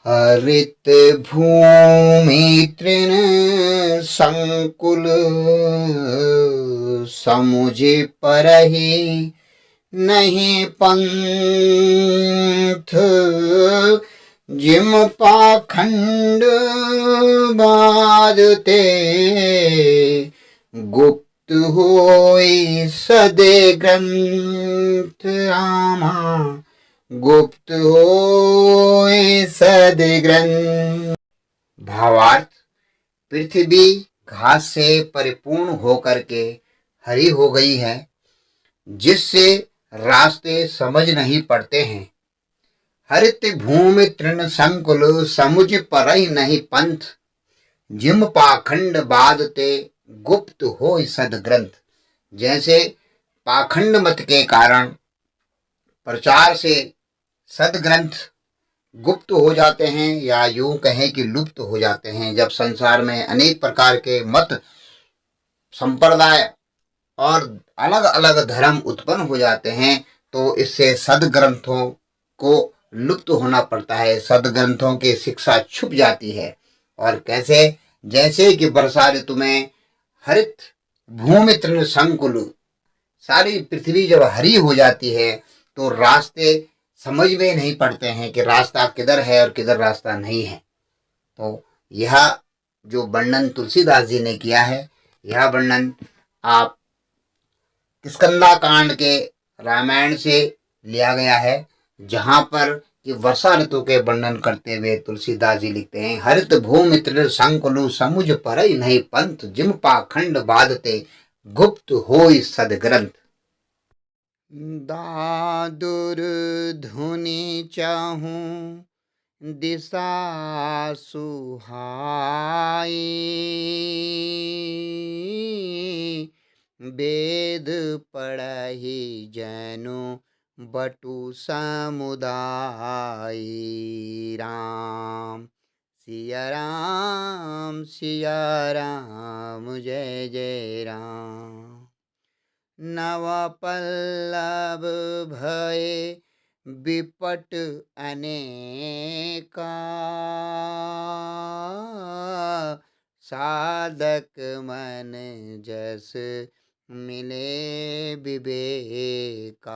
हरित भूमि तृण संकुल समुझ परहि नहीं पंथ। जिम पाखंड बाधते गुप्त होई सदे ग्रंथ। आमा गुप्त होई सदे ग्रंथ। भावार्थ, पृथ्वी घास से परिपूर्ण होकर के हरी हो गई है, जिससे रास्ते समझ नहीं पड़ते हैं। हरित भूमि तृण संकुल समुझ परहि नहीं पंथ। जिम पाखंड बाधते गुप्त होई सदग्रंथ। जैसे पाखंड मत के कारण प्रचार से सदग्रंथ गुप्त हो जाते हैं, या यूं कहें कि लुप्त हो जाते हैं। जब संसार में अनेक प्रकार के मत, संप्रदाय और अलग अलग धर्म उत्पन्न हो जाते हैं, तो इससे सदग्रंथों को लुप्त होना पड़ता है, सदग्रंथों की शिक्षा छुप जाती है। और कैसे? जैसे कि वर्षा ऋतु में हरित भूमि तृण संकुल, सारी पृथ्वी जब हरी हो जाती है तो रास्ते समझ में नहीं पड़ते हैं कि रास्ता किधर है और किधर रास्ता नहीं है। तो यह जो वर्णन तुलसीदास जी ने किया है, यह वर्णन आप किष्किंधा कांड के रामायण से लिया गया है, जहां पर कि वर्षा ऋतु के वर्णन करते हुए तुलसीदास जी लिखते हैं, हरित भूमि तृण संकुल समुझ परहि नहीं पंथ। जिम पाखंड बाधते गुप्त होई सदग्रंथ। दादुर धुनि चाहूं दिशा सुहाई। वेद पढ़हि जनु बटु समुदाय। राम सिया राम सिया राम जय जय राम। नव पल्लव भये विपट अनेका। साधक मन जस मिले विवेका।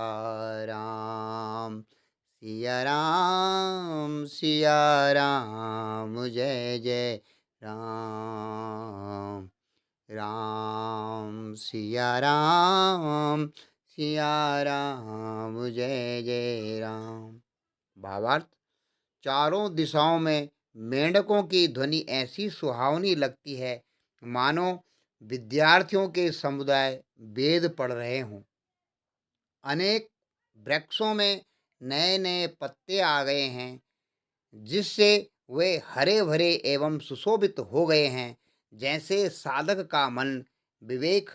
राम सिया राम जय जय राम। राम सिया राम जय जय राम। भावार्थ, चारों दिशाओं में मेंढकों की ध्वनि ऐसी सुहावनी लगती है मानो विद्यार्थियों के समुदाय वेद पढ़ रहे हों। अनेक वृक्षों में नए नए पत्ते आ गए हैं, जिससे वे हरे भरे एवं सुशोभित हो गए हैं। जैसे साधक का मन विवेक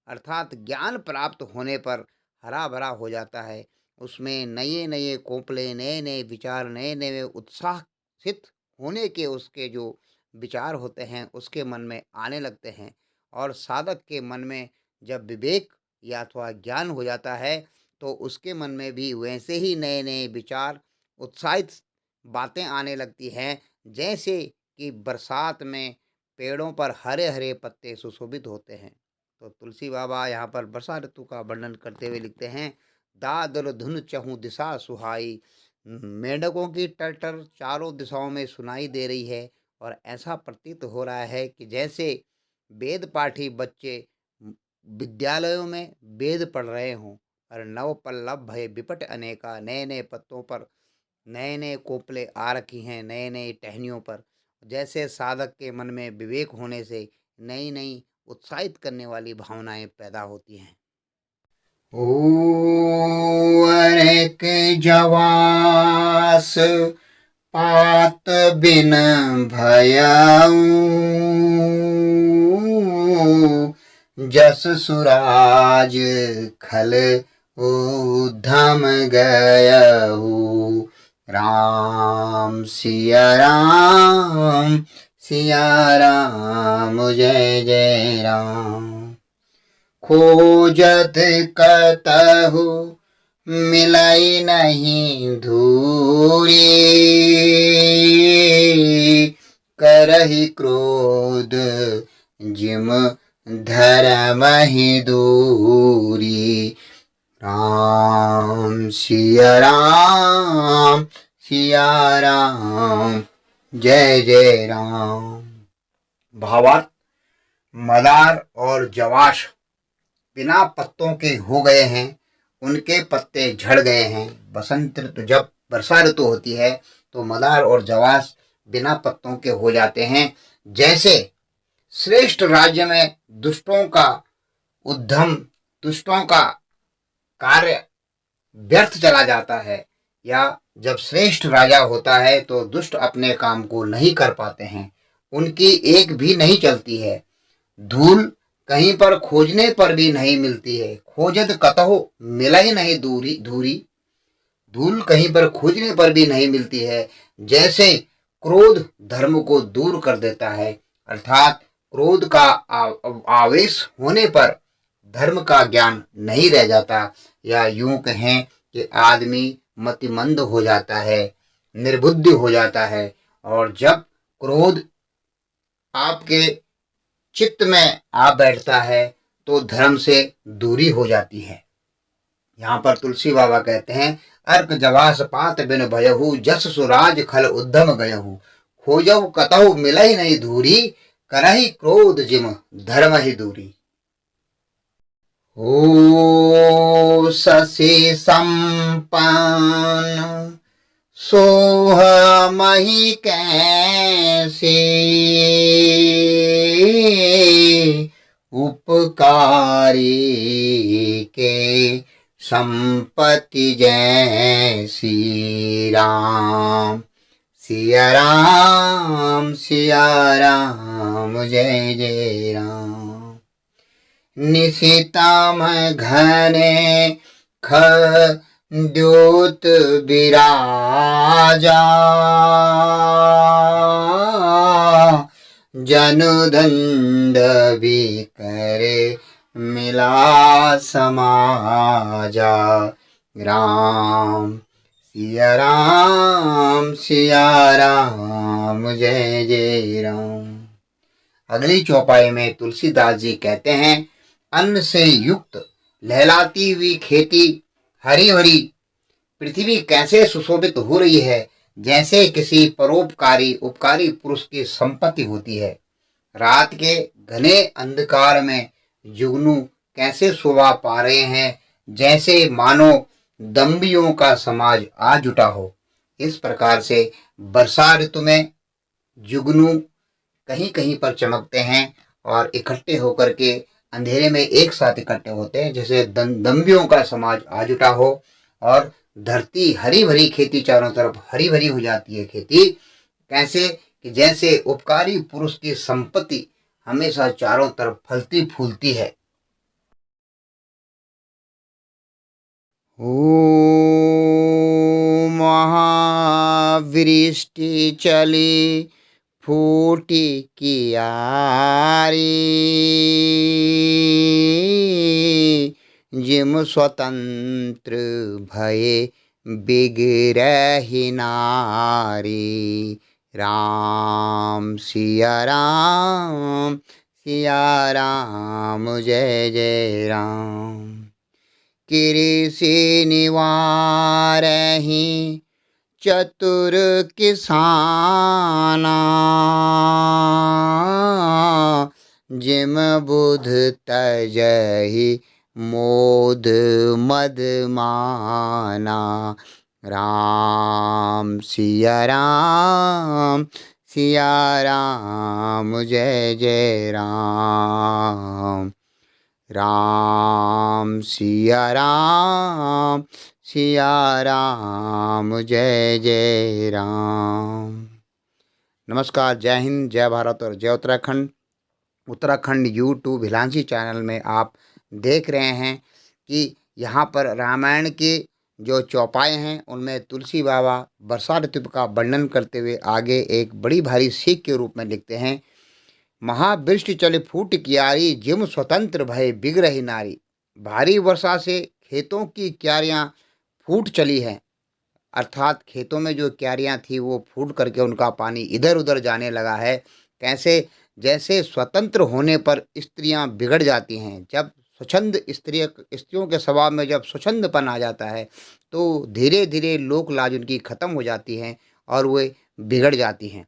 अर्थात ज्ञान प्राप्त होने पर हरा भरा हो जाता है, उसमें नए नए कोपले, नए नए विचार, नए नए उत्साहित होने के उसके जो विचार होते हैं उसके मन में आने लगते हैं। और साधक के मन में जब विवेक या अथवा ज्ञान हो जाता है तो उसके मन में भी वैसे ही नए नए विचार, उत्साहित बातें आने लगती हैं, जैसे कि बरसात में पेड़ों पर हरे हरे पत्ते सुशोभित होते हैं। तो तुलसी बाबा यहाँ पर वर्षा ऋतु का वर्णन करते हुए लिखते हैं, दादर धुन चहु दिशा सुहाई। मेंढकों की टरटर चारों दिशाओं में सुनाई दे रही है, और ऐसा प्रतीत हो रहा है कि जैसे वेद पाठी बच्चे विद्यालयों में वेद पढ़ रहे हों। और नव पल्लव भय विपट अनेका, नए नए पत्तों पर नए नए कोपले आ रखी हैं, नए नए टहनियों पर। जैसे साधक के मन में विवेक होने से नई नई उत्साहित करने वाली भावनाएं पैदा होती हैं। एक जवास पात बिन भयऊ। जस सुराज खल उद्धम गयऊ। राम सिया राम जय जय राम। खोजत कतहु मिलाई नहीं धूरी। करहि क्रोध जिम धर्म ही दूरी। राम सिया राम सिया राम, जय जय राम। भावार्थ, मदार और जवाश बिना पत्तों के हो गए हैं, उनके पत्ते झड़ गए हैं। बसंत ऋतु जब वर्षा ऋतु होती है तो मदार और जवाश बिना पत्तों के हो जाते हैं। जैसे श्रेष्ठ राज्य में दुष्टों का उद्यम, दुष्टों का कार्य व्यर्थ चला जाता है, या जब श्रेष्ठ राजा होता है तो दुष्ट अपने काम को नहीं कर पाते हैं, उनकी एक भी नहीं चलती है। धूल कहीं पर खोजने पर भी नहीं मिलती है, खोजत कतहु मिला ही नहीं दूरी धूरी। धूल कहीं पर खोजने पर भी नहीं मिलती है। जैसे क्रोध धर्म को दूर कर देता है, अर्थात क्रोध का आवेश होने पर धर्म का ज्ञान नहीं रह जाता, या यूं कहें कि आदमी मतिमंद हो जाता है, निर्बुद्धि हो जाता है। और जब क्रोध आपके चित्त में आ बैठता है तो धर्म से दूरी हो जाती है। यहाँ पर तुलसी बाबा कहते हैं, अर्क जवास पात बिन भयहु, जस सुराज खल उद्यम गयहु, खोजहु कतहु मिलहि नहीं धूरी, करहि क्रोध जिम धर्म ही दूरी। ओ शशि संपन्न सोह मही कैसे, उपकारी के संपत्ति जैसी। राम सिया राम सिया राम, जय जय राम। निशितम घने खद्योत विराजा, जनुदंड भी करे मिला समाजा। राम सिया राम सिया राम, जय जय राम। अगली चौपाई में तुलसीदास जी कहते हैं, अन्न से युक्त लहलाती हुई खेती, हरी भरी पृथ्वी कैसे सुशोभित हो रही है, जैसे किसी परोपकारी उपकारी पुरुष की संपत्ति होती है। रात के घने अंधकार में जुगनू कैसे शोभा पा रहे हैं, जैसे मानो दंभियों का समाज आ जुटा हो। इस प्रकार से वर्षा ऋतु में जुगनू कहीं कहीं पर चमकते हैं और इकट्ठे होकर के अंधेरे में एक साथ इकट्ठे होते हैं, जैसे दंभियों का समाज आ जुटा हो। और धरती हरी भरी, खेती चारों तरफ हरी भरी हो जाती है। खेती कैसे कि जैसे उपकारी पुरुष की संपत्ति हमेशा चारों तरफ फलती फूलती है। ओ महावृष्टि चली फूटी कियारी, जिम स्वतंत्र भये बिगरहि नारी। राम सिया राम सिया राम, जय जय राम। कृषि निवारहि चतुर किसाना, जिम बुध तजहि मोद मद माना। राम सिया राम सिया राम, जय जय राम। राम सिया राम सिया राम, जय जय राम। नमस्कार, जय हिंद, जय भारत और जय उत्तराखंड। उत्तराखंड यूट्यूब हिलांशी चैनल में आप देख रहे हैं कि यहाँ पर रामायण की जो चौपाई हैं उनमें तुलसी बाबा वर्षा ऋतु का वर्णन करते हुए आगे एक बड़ी भारी सीख के रूप में लिखते हैं, महावृष्टि चले फूट कियारी, जिम स्वतंत्र भय बिगरहि नारी। भारी वर्षा से खेतों की क्यारियाँ फूट चली हैं, अर्थात खेतों में जो क्यारियाँ थी वो फूट करके उनका पानी इधर उधर जाने लगा है। कैसे जैसे स्वतंत्र होने पर स्त्रियां बिगड़ जाती हैं, जब स्वच्छंद स्त्रियों के स्वभाव में जब स्वच्छंदपन आ जाता है, तो धीरे-धीरे लोक लाज उनकी खत्म हो जाती है और वे बिगड़ जाती हैं।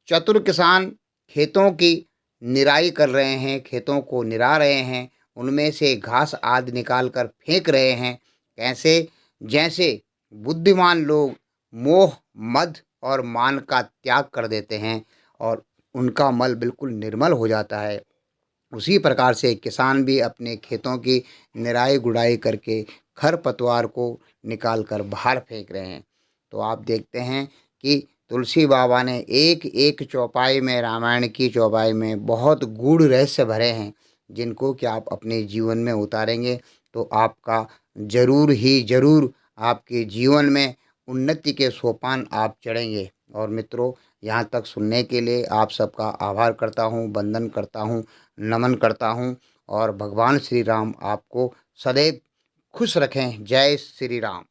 चतुर किसान खेतों की निराई कर रहे हैं, खेतों को निरा रहे हैं, उनमें से घास आदि निकाल कर फेंक रहे हैं। कैसे? जैसे बुद्धिमान लोग मोह, मद और मान का त्याग कर देते हैं और उनका मल बिल्कुल निर्मल हो जाता है। उसी प्रकार से किसान भी अपने खेतों की निराई-गुड़ाई करके खरपतवार को निकाल कर बाहर फेंक रहे हैं। तो आप देखते हैं कि तुलसी बाबा ने एक-एक चौपाई में, रामायण की चौपाई में बहुत गूढ़ रहस्य भरे हैं, जिनको कि आप अपने जीवन में उतारेंगे तो आपका ज़रूर ही ज़रूर आपके जीवन में उन्नति के सोपान आप चढ़ेंगे। और मित्रों, यहाँ तक सुनने के लिए आप सबका आभार करता हूँ, वंदन करता हूँ, नमन करता हूँ और भगवान श्री राम आपको सदैव खुश रखें। जय श्री राम।